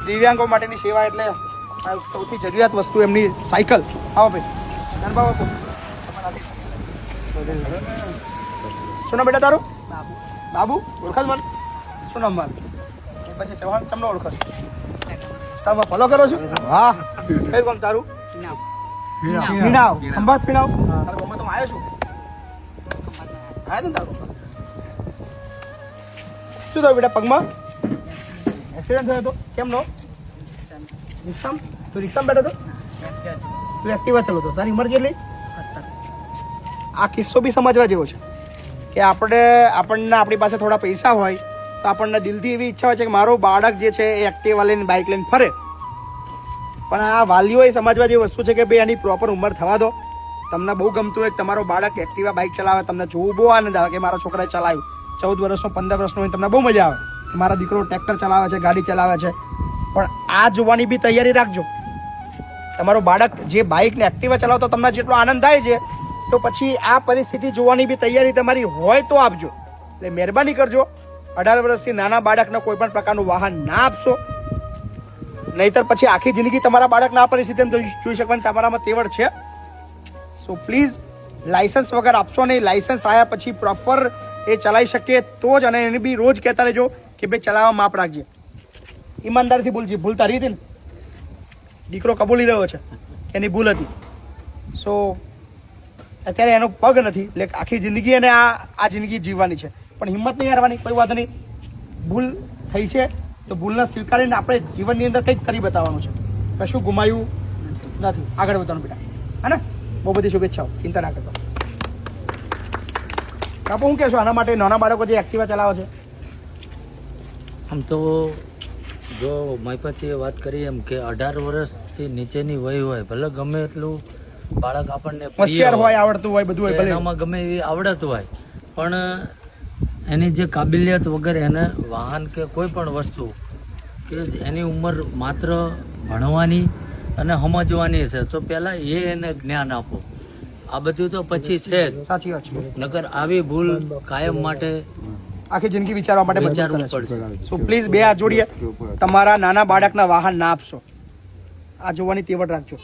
દિવ્યાંગો માટેની સેવા એટલે સૌથી જરૂરિયાત વસ્તુ એમની સાયકલ. આવો ભાઈ ધનભાવ આપો. શું નામ બેટા તારું? બાબુ. ઓળખાશ મને? શું નામ મારું? પછી ચૌહાણ ચમનો ઓળખાશ? સ્ટાફમાં ફોલો કરો છો? વાહ. કયું કામ તારું? પીણાવ. ખંભાત પીણાવ. તારા ગામમાં તો હું આવ્યો છું. આવ્યો ને તારું? શું થયું બેટા પગમાં? એક્સિડન્ટ થયો હતો? કેમ નો? રિક્ષામાં? તું રિક્ષામાં બેઠો હતો? તું એક્ટિવા ચલાવતો? તારી ઉંમર કેટલી? આ કિસ્સો બી સમજવા જેવો છે કે આપણને આપણી પાસે થોડા પૈસા હોય તો આપણને દિલથી એવી ઈચ્છા હોય છે કે મારો બાળક જે છે એ એક્ટિવા લઈને બાઇક લઈને ફરે, પણ આ વાલીઓએ સમજવા જેવી વસ્તુ છે કે ભાઈ એની પ્રોપર ઉંમર થવા દો. તમને બહુ ગમતું હોય તમારો બાળક એક્ટિવા બાઇક ચલાવે, તમને જોવું બહુ આનંદ આવે કે મારા છોકરાએ ચલાવ્યું. 14 વર્ષનો 15 વર્ષનો હોય તમને બહુ મજા આવે કે મારા દીકરો ટ્રેક્ટર ચલાવે છે, ગાડી ચલાવે છે, પણ આ જોવાની બી તૈયારી રાખજો. તમારો બાળક જે બાઇક ને એક્ટિવા ચલાવતો તમને જેટલો આનંદ થાય છે તો પછી આ પરિસ્થિતિ જોવાની બી તૈયારી તમારી હોય તો આપજો. એટલે મહેરબાની કરજો, 18 વર્ષથી નાના બાળકને કોઈ પણ પ્રકારનું વાહન ના આપશો, નહીતર પછી આખી જિંદગી તમારા બાળકને આ પરિસ્થિતિમાં જોઈ શકવાની તમારામાં તેવડ છે. સો પ્લીઝ લાયસન્સ વગર આપશો નહીં. લાયસન્સ આવ્યા પછી પ્રોપર એ ચલાવી શકીએ તો જ, અને એને બી રોજ કહેતા રહેજો કે ભાઈ ચલાવવા માપ રાખજે. ઈમાનદારીથી બોલજે. ભૂલ તારી હતી ને? દીકરો કબૂલી રહ્યો છે કે એની ભૂલ હતી. સો અત્યારે એનો પગ નથી એટલે આખી જિંદગી અને આ જિંદગી જીવવાની છે, પણ હિંમત નહીં હારવાની. કોઈ વાંધો નહીં, ભૂલ થઈ છે તો ભૂલને સ્વીકારીને આપણે જીવનની અંદર કંઈક કરી બતાવવાનું છે. કશું ગુમાયું નથી. આગળ વધવાનું બેટા, હા ને? બહુ બધી શુભેચ્છાઓ, ચિંતા ના કરતો. કાપો શું કહેશો આના માટે, નાના બાળકો જે એક્ટિવા ચલાવે છે? આમ તો જો માહિતી વાત કરીએ એમ કે 18 વર્ષથી નીચેની વય હોય, ભલે ગમે એટલું બાળક આપણને હોશિયાર હોય, આવડતું હોય, બધું હોય, ભલે એનામાં ગમે એવી આવડત હોય, પણ એની જે કાબિલિયત વગર એને વાહન કે કોઈ પણ વસ્તુ કે એની ઉંમર માત્ર ભણવાની અને સમજવાની છે, તો પહેલાં એને જ્ઞાન આપો. આ બધું તો પછી છે જ. સાચી વાત છે. નકર આવી ભૂલ કાયમ માટે આખી જિંદગી વિચારવા માટે વિચારવું પડશે. સો પ્લીઝ બે હાથ જોડીએ, તમારા નાના બાળકના વાહન ના આપશો. આ જોવાની તેવડ રાખજો.